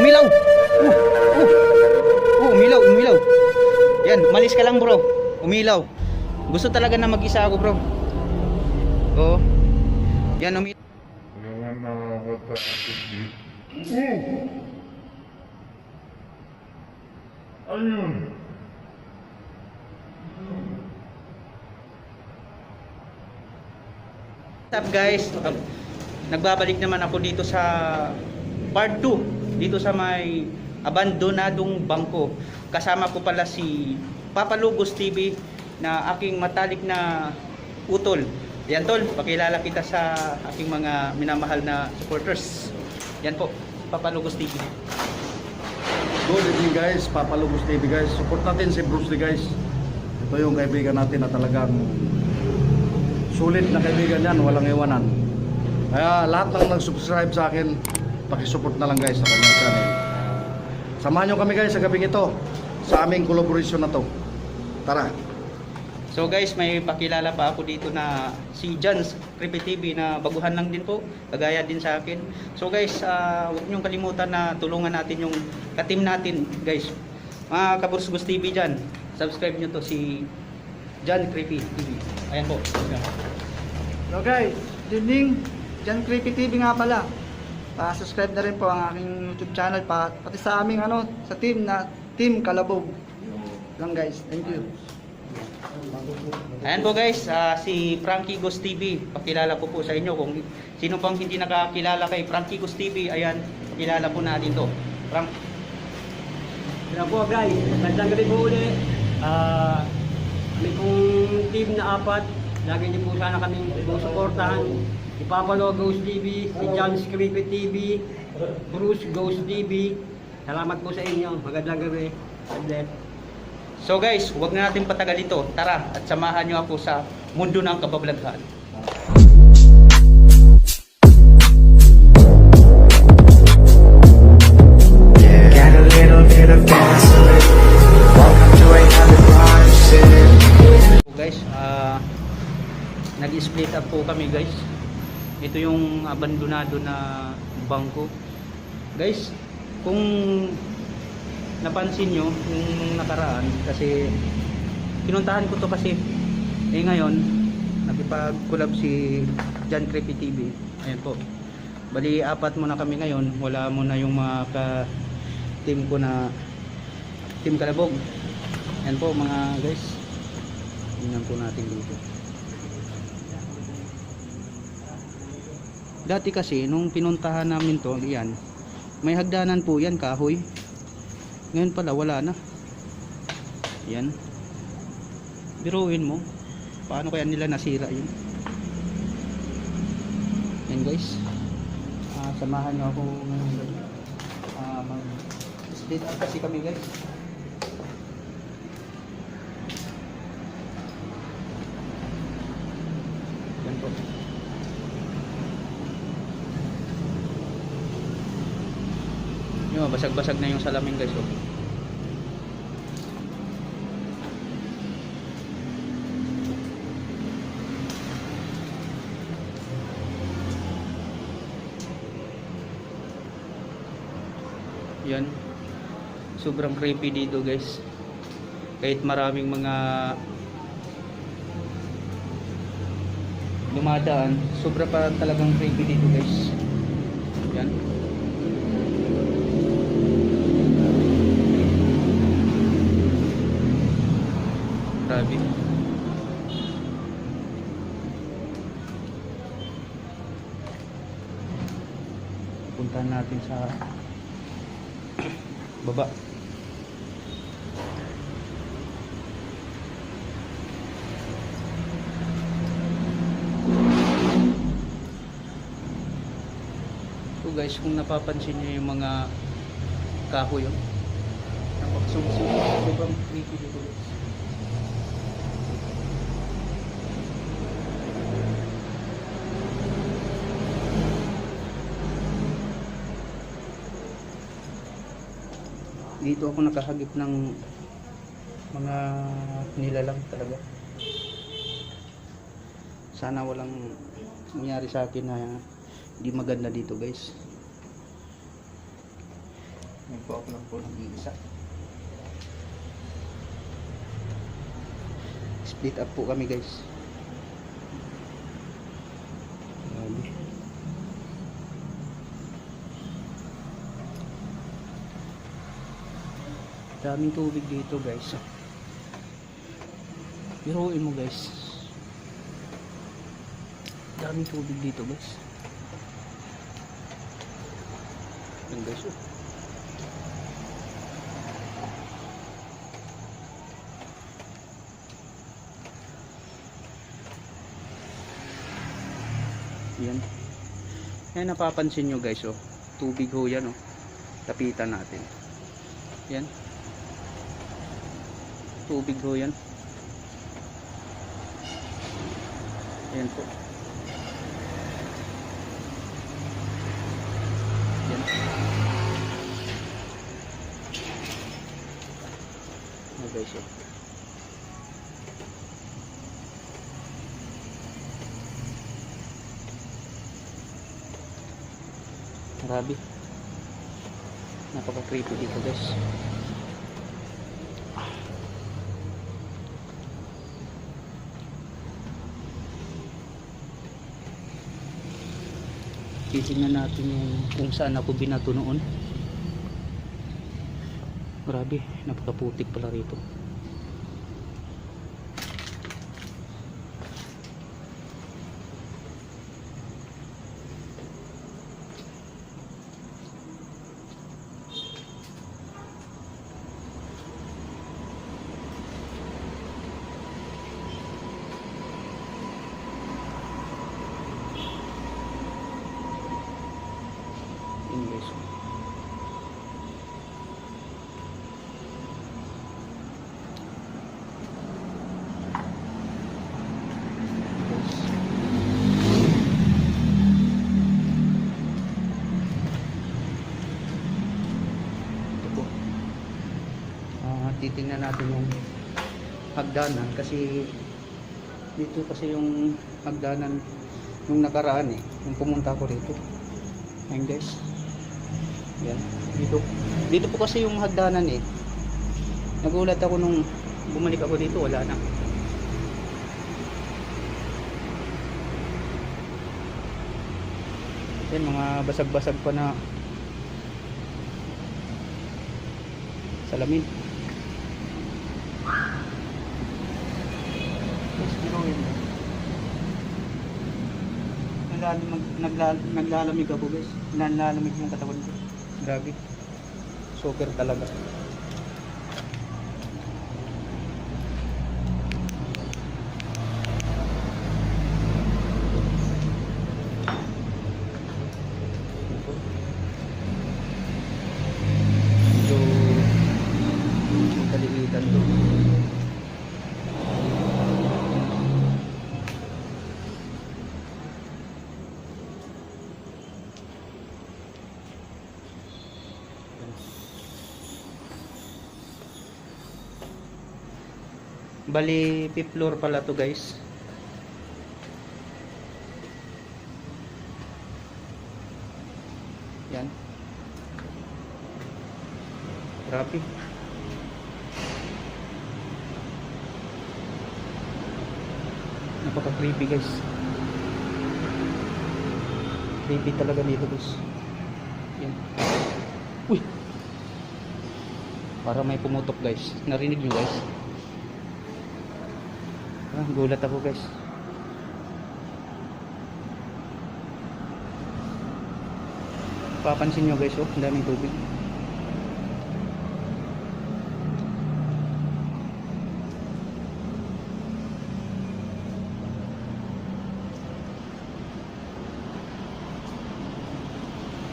umilaw. Umilaw, umilaw. Yan, umalis ka lang bro. Umilaw. Gusto talaga na mag-isa ako bro. Oo. Yan, umilaw. Ayun. What's up guys? Nagbabalik naman ako dito sa part 2 dito sa may abandonadong bangko. Kasama ko pala si Papa Lugos TV na aking matalik na utol. Yan tol, pakilala kita sa aking mga minamahal na supporters. Yan po, Papa Lugos TV. Good evening guys, Papa Lugos TV guys. Support natin si Bruce Lee guys. Ito yung kaibigan natin na talagang sulit na kaibigan yan, walang iwanan. Kaya lahat ng nag-subscribe sa akin, pakisupport na lang guys sa kanyang channel. Samahan nyo kami guys sa gabing ito, sa aming collaboration na to. Tara! So guys, may pakilala pa ako dito na si Jan's Creepy TV na baguhan lang din po, kagaya din sa akin. So guys, huwag niyong kalimutan na tulungan natin yung ka-team natin guys. Mga Kabursgos TV dyan, subscribe nyo to si Jan Creepy TV. Ayan po. Hello guys, good evening. Jan Creepy TV nga pala. Pa-subscribe na rin po ang aking YouTube channel pati sa aming sa team na Team Kalabog. Lang guys, thank you. Ayan po guys, si Frankie Ghost TV. Pakilala ko po sa inyo kung sino pang hindi nakakilala kay Frankie Ghost TV. Ayan, pakilala po natin to. Frank. Hello po guys, magandang gabi po ulit. Kami pong team na 4. Lagi niyo po sana kami suportahan. Si Papa Lugos TV, si Jan's Creepy TV, Bruce Ghost TV. Salamat po sa inyo. Magandang gabi. God bless. So guys, huwag na natin patagal ito. Tara at samahan nyo ako sa mundo ng kababalaghan. Got a little bit of gasoline. Welcome to another crime scene. So guys, nag-split up po kami guys. Ito yung abandonado na bangko. Guys, kung napansin nyo yung nakaraan, kasi pinuntahan ko to kasi ngayon nakipag-collab si Jan Creepy TV. Ayan po, bali 4 muna kami ngayon. Wala muna yung mga ka-team ko na Team Kalabog. Ayan po mga guys, tingnan po natin dito. Dati kasi nung pinuntahan namin to, yan, may hagdanan po yan, kahoy. Ngayon pala wala na. Yan. Biruin mo, paano kaya nila nasira yun? Yan guys, samahan nyo ako ngayon guys. Mag-split up kasi kami guys. Yan po. Yung basag-basag na yung salamin guys. Oh. Yan. Sobrang creepy dito guys. Kahit maraming mga dumadaan, sobra pa talagang creepy dito guys. Yan. Grabe. Puntahan natin sa baba. So guys, kung napapansin niyo yung mga kahoy, napakasungsung, sobrang creepy dito guys. Dito ako nakahagip ng mga nilalang talaga. Sana walang nangyari sa akin na hindi maganda dito guys. Nagpo lang po ng isa. Split up po kami guys. Grabe. Daming tubig dito guys. Biruin mo guys. Daming tubig dito guys. Yan guys oh. Yan. Yan napapansin nyo guys oh. Tubig ho yan oh. Tapitan natin. Yan. Tubig ho yan. Yan po. Yan. Yan guys oh. Grabe. Napaka creepy dito guys. Titingnan natin yung kung saan ako binato noon. Grabe, napakaputik pala rito. Yun guys. Ito po. Titingnan natin yung hagdanan kasi dito kasi yung hagdanan nung nakaraan eh, nung pumunta ako rito. Ayun guys. Yan. Dito po kasi yung hagdanan eh. Nagulat ako nung bumalik ako dito, wala na. Yan, mga basag-basag pa na salamin. Naglalamig ako guys. Naglalamig yung katawan ko. Grabe. Super talaga. Medyo kalimitan to. Bali, 5th floor pala to guys. Yan. Grabe. Napaka creepy guys. Creepy talaga dito guys. Yan. Uy! Para may pumutok guys. Narinig nyo guys? Gulat ako guys. Papansin nyo guys oh, ang daming tubig.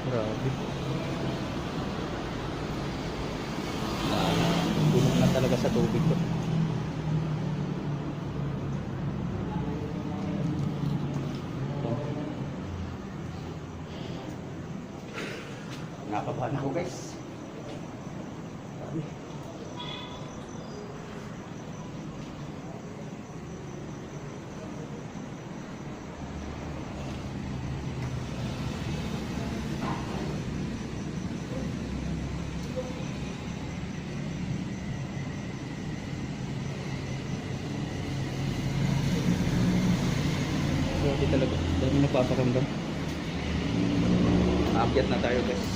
Grabe. Tulog na talaga sa tubig ko. Nakabahan ako guys. Grabe talaga. Dami nagpaparamdam. Aakyat na tayo guys.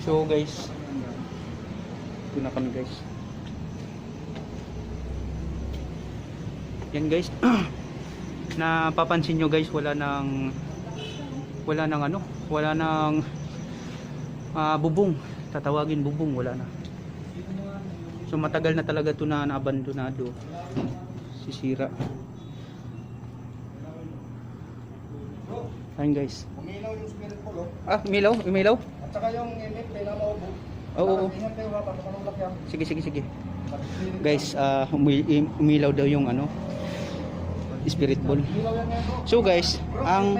So guys, ito na kami guys. Yan guys. Napapansin nyo guys, wala nang bubong. Tatawagin bubong, wala na. So matagal na talaga ito na abandonado. Sisira. Ayun guys. Umilaw yung spirit po, lo. Umilaw? At saka yung imit, pinamaubo. Oo. Ingat kayo ha, baka manulak yan. Sige. Guys, umilaw daw yung spirit ball. Ilaw yan ngayon, bro. So guys, Bro, ang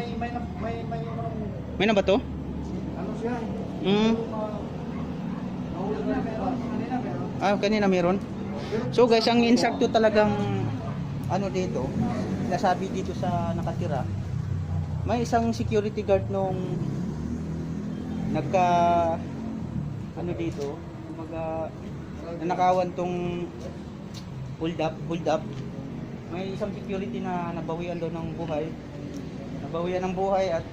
may na ba to? ano siya? Nahulog na meron. Kanina meron. Kanina meron. So guys, ang insakto talagang dito, nasabi dito sa nakatira, may isang security guard nung dito, kumbaga nanakawan tong hold up. May isang security na nabawian daw ng buhay. At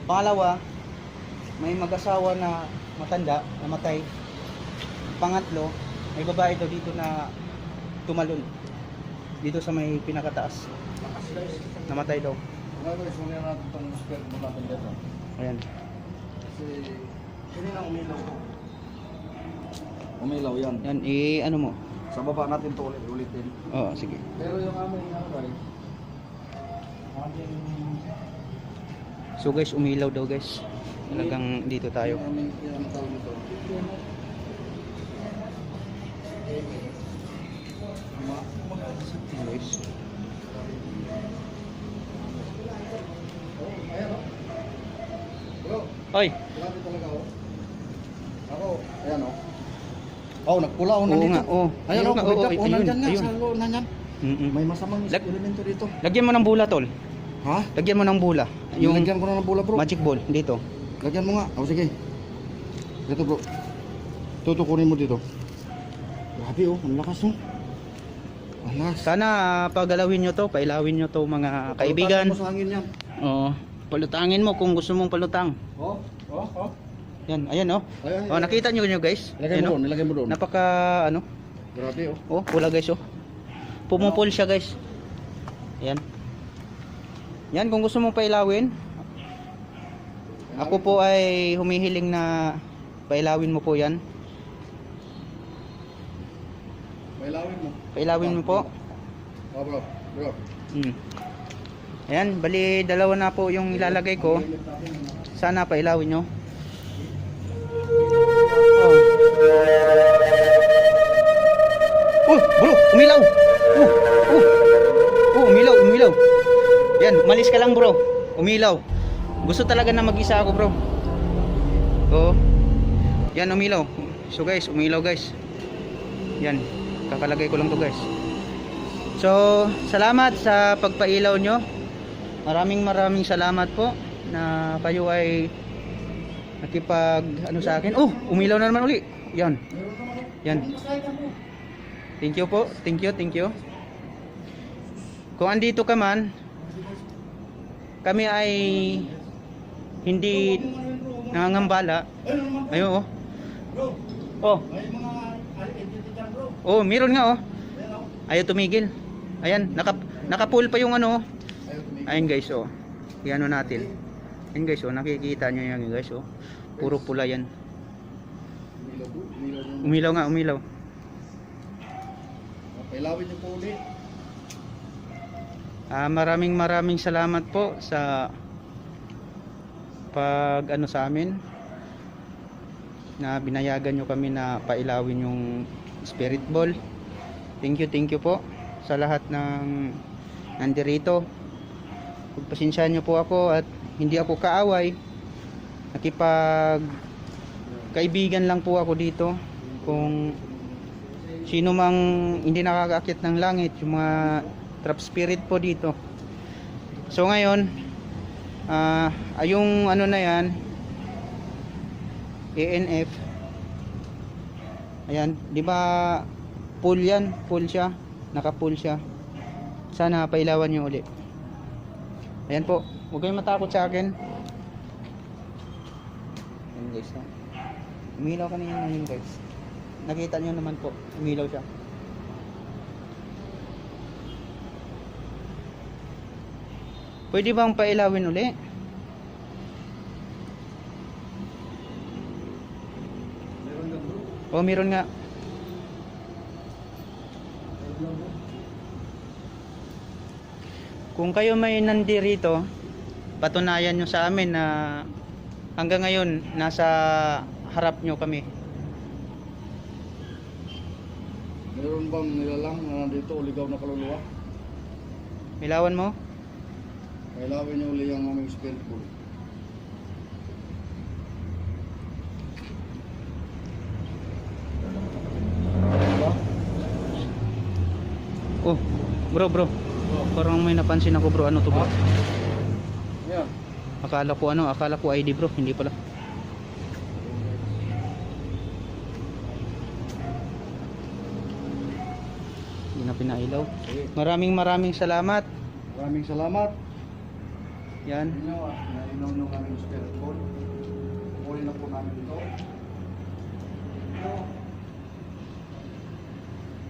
pangalawa, may mag-asawa na matanda, namatay. Pangatlo, may babae daw dito na tumalon. Dito sa may pinakataas. Namatay daw. Mga guys, muna natin itong spirit mo natin dito. Ayan. Kasi, kanina umilaw to. Umilaw yan. Yan, ano mo? Sa baba natin to ulitin. Oo, sige. Pero yung aming guys, So guys, umilaw daw guys. Talagang dito tayo. yung tawag nito. Guys. Ayan o. Bro, Oy, grabe talaga o. Ako, ayan o. Oh, nagpula o oo nandito. nga, oo. Ayan o, nga, kumigap o, nandyan nga, ayun. sa loob na yan. May masamang Lag- elemento dito. Lagyan mo ng bula tol. Ha? Lagyan mo ng bula. Yung Lagyan ko na ng bola bro. magic ball dito. Lagyan mo nga. O sige. Ito bro. Tutukunin mo dito. Grabe oh, ang lakas oh. Ang lakas. Sana pagalawin nyo to, pailawin nyo to mga kaibigan. Palutasin mo sa hangin yan. Oo. Palutangin mo kung gusto mong palutang. Oh. Yan, ayan oh. Ayan, Oh, nakita nyo guys? Nilagay Ayan, mo oh. doon, nilagay mo doon. Napaka Grabe oh. oh, pula guys oh. Pumupul siya guys. Ayan. Yan, kung gusto mong pailawin, ako po ay humihiling na pailawin mo po yan. Pailawin mo. Pailawin mo po. Oh bro. Ayan, bali dalawa na po yung ilalagay ko. Sana pailawin nyo. Bro, umilaw. Umilaw. Yan, umalis ka lang bro. Umilaw. Gusto talaga na mag-isa ako bro. Oo. Yan, umilaw. So guys, umilaw guys. Yan, kakalagay ko lang to guys. So, salamat sa pagpailaw nyo. Maraming salamat po na kayo ay nakipag sa akin. Oh, umilaw na naman uli. Yan. Thank you po. Thank you. Kung andito ka man, kami ay hindi nangangambala. Ayun oh. Oh, meron nga oh. Ayaw tumigil. Ayan, naka-pull pa yung ano. Ayun guys oh. Iano natin. Ayun guys oh, nakikita nyo yan guys oh. Puro pula yan. Umilaw. Pailawin niyo po ulit. Maraming salamat po sa pag sa amin na binayagan nyo kami na pailawin yung spirit ball. Thank you po sa lahat ng nandirito. Pagpasensyahan nyo po ako at hindi ako kaaway. Nakipag kaibigan lang po ako dito. Kung sino mang hindi nakakaakyat ng langit, yung mga trap spirit po dito. So ngayon, yung ano na yan, ANF, Ayan, di ba full yan? Full siya. Naka-full siya. Sana pailawan nyo uli. Ayan po. Huwag kayong matakot sa akin. Ayan guys. Ha? Umilaw kanina yun guys. Nakita nyo naman po. Umilaw siya. Pwede bang pailawin uli? Oh, meron nga. Kung kayo may nandirito, patunayan nyo sa amin na hanggang ngayon nasa harap nyo kami. Meron bang nilalang na nandito o ligaw na kaluluwa? Ilawan mo? Kailawin niyo uli ang aming spirit pool. Diba? Oh, bro. Parang may napansin ako bro. Ano to bro? Yan. Akala ko ID bro. Hindi pala. Hindi na pinailaw. Sige. Maraming salamat. Maraming salamat. Yan. Nainom nyo aming spirit pool. Uli na po namin ito. Ito.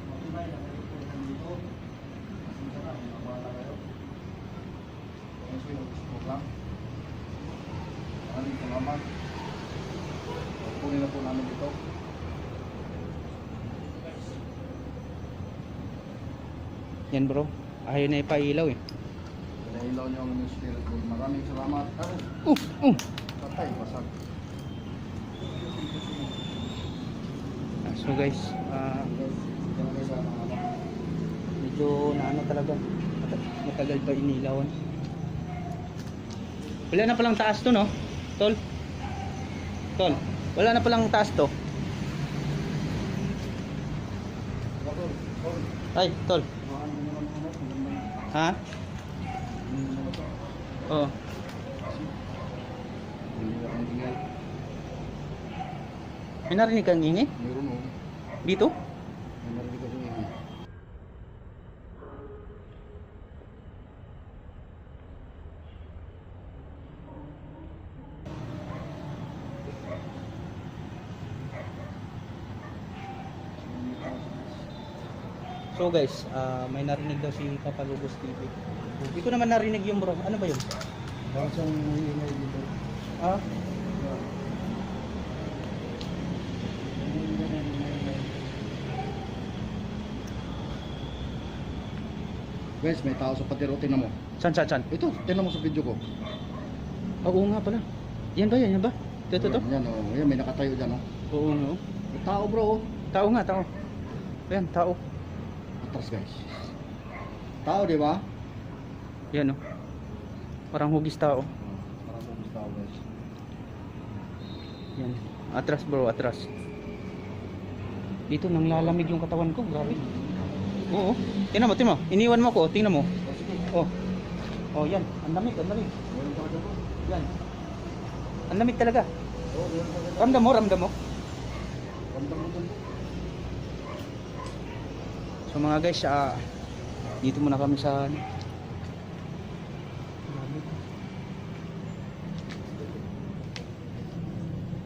Matibay na kayo po nandito. Masintara, mabala kayo. Kung sino gusto lang. Maraming salamat. Uli na po namin ito. Yan bro. Ayaw na ipailaw eh. Pinailaw nyo ang aming spirit pool. Maraming salamat. Patay, basag. So guys, medyo naano talaga. Matagal pa inilawan. Wala na palang taas to no? Tol? Tol, wala na palang taas to. Ay, tol. Ha? Oo. May narinig kang ingay? Meron o. Dito? May narinig ako ingay. So guys, may narinig daw si Papa Lugos TV. Hindi ko naman narinig yung bro. Ano ba yun? Bakit siyang ingay dito? Ah? Guys, may tao sa patiro. Tingnan mo. San? Ito, tingnan mo sa video ko. Oo nga pala. Yan ba? Yan ba? Ito. Yan o. Yan, may nakatayo dyan o. Oo nga. Oh. May tao bro o. Tao nga, tao. Ayan, tao. Atras guys. Tao di ba? Yan oh. Parang hugis tao. Parang kung tao guys. Yan. Atras bro, atras. Dito nang lalamig yung katawan ko, grabe. Oo. Tingnan mo. Iniwan mo ko, tingnan mo. Oh. Oh, yan. Ang lamig. Meron talaga bro. Yan. Ang lamig talaga. Oo, meron talaga. Ramdam mo. Ramdam mo dun. So mga guys, dito muna kami sa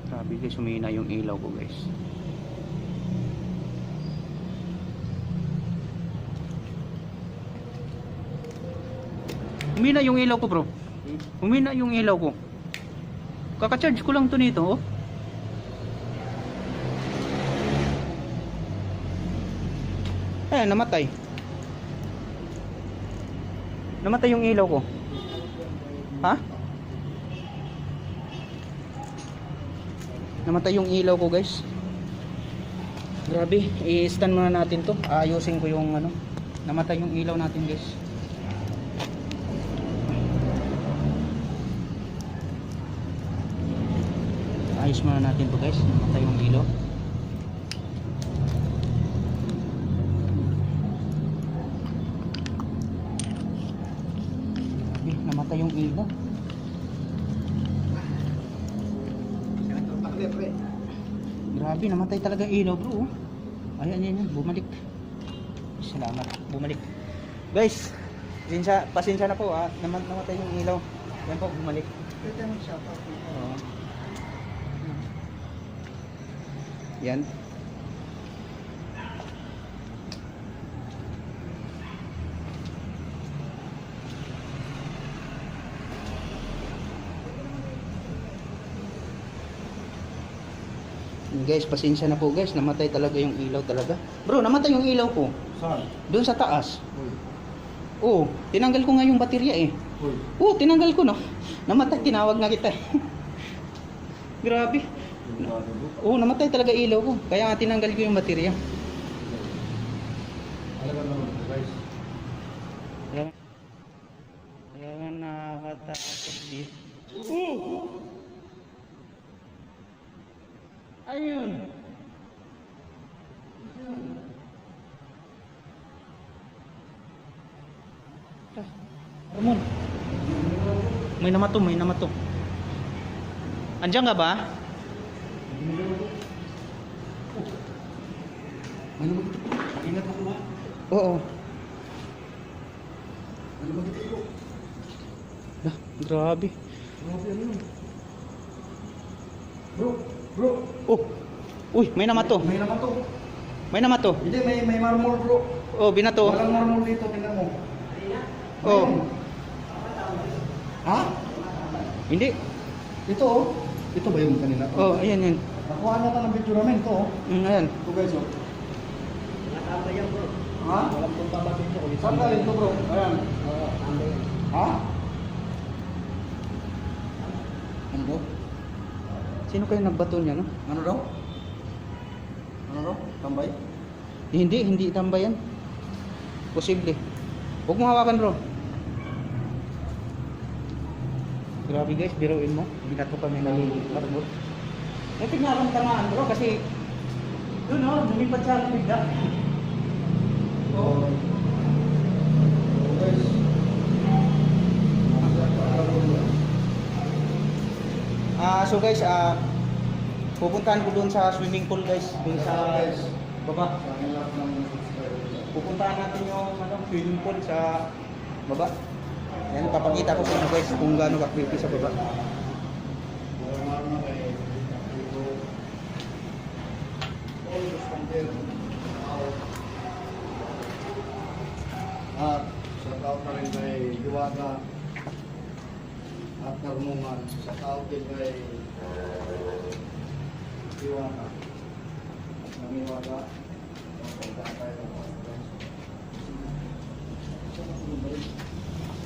grabe guys, humina yung ilaw ko guys. Humina yung ilaw ko bro. Humina yung ilaw ko. Kaka-charge ko lang to nito oh. Namatay. Namatay yung ilaw ko. Ha? Namatay yung ilaw ko guys. Grabe, i-stand muna natin to. Ayusin ko yung ano. Namatay yung ilaw natin guys. Ayos muna natin to guys. Namatay yung ilaw. Namatay yung ilaw. Grabe Grabe, namatay talaga ilaw bro. Ayan, yan, bumalik. Salamat, bumalik. Guys, pasensya na po ha. Namatay yung ilaw. Yan po, bumalik. Pwede mo siya pa. Oo. Yan. Guys, pasensya na po guys, namatay talaga yung ilaw talaga. Bro, namatay yung ilaw ko. Saan? Doon sa taas. Uy. Oo, tinanggal ko nga yung baterya eh. Uy. Oo, tinanggal ko no. Namatay, tinawag na kita. Grabe. Oo, namatay talaga ilaw ko. Kaya nga tinanggal ko yung baterya. Alaga naman guys. Kaya nga nakakatakot dito. Ayun. Ramon. May namato, may namato. Andiyan ka ba? Ano ba? Ingat ako ba? Oo. Ano ba dito? Ah, grabe. Grabe ano yun? Bro. Oh. Uy, may namato. May naman to. May namato. Hindi, may marmol bro. Oh, binato. Walang marmol dito, tingnan mo. Oh. Ha? Hindi. Ito oh. Ito ba yung kanina? Oh, ayan yan. Nakuha na ng picture namin ito oh. Ayan. Ito guys oh. Nakatama yan bro. Ha? Walang punta ba dito? Saan galing ito bro? Ayan. Oo, tambay yan. Ha? Ano bro? Sino kayo nagbato niya, no? Ano daw? Ano daw? Tambay? Hindi tambayan. Posible. Huwag mo hawakan, bro. Grabe guys, biruin mo. Binato kami ng marbot. Eh, tignan tamaan, bro, kasi doon, no, lumipad siya ang bigla. Oh. Guys. So guys, pupuntahan ko doon sa swimming pool guys, doon sa baba. Pupuntahan natin yung swimming pool sa baba. Yan, papakita ko sa inyo guys kung gaano ka-creepy sa baba. At sa tao na rin kay Diwata at Karunungan. Sa tao din kay Diwata. Namiwata.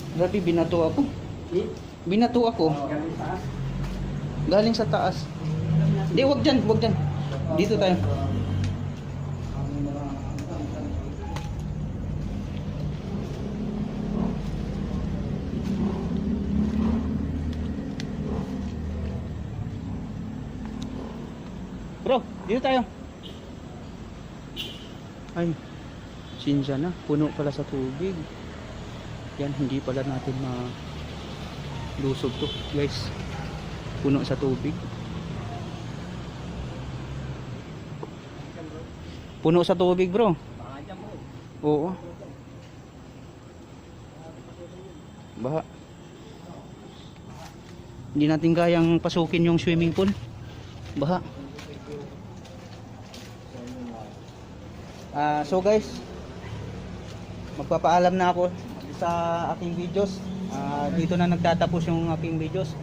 Grabe, binato ako. Binato ako. Galing sa taas. Hindi, wag dyan, wag dyan. Dito tayo. Bro, dito tayo. Ay, sinsya na. Puno pala sa tubig. Yan, hindi pala natin malusog to, guys. Puno sa tubig. Puno sa tubig, bro. Baka dyan bro. Oo. Baha. Hindi natin kayang pasukin yung swimming pool. Baha. So guys, magpapaalam na ako sa aking videos. Dito na nagtatapos yung aking videos.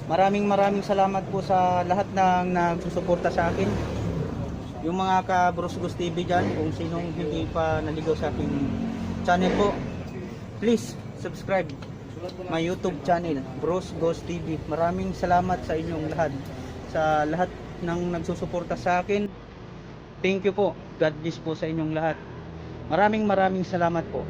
Maraming salamat po sa lahat ng nagsusuporta sa akin. Yung mga ka-Bros Ghost TV dyan, kung sinong hindi pa naligaw sa aking channel po, please subscribe my YouTube channel, Bros Ghost TV. Maraming salamat sa inyong lahat, sa lahat ng nagsusuporta sa akin. Thank you po. God bless po sa inyong lahat. Maraming salamat po.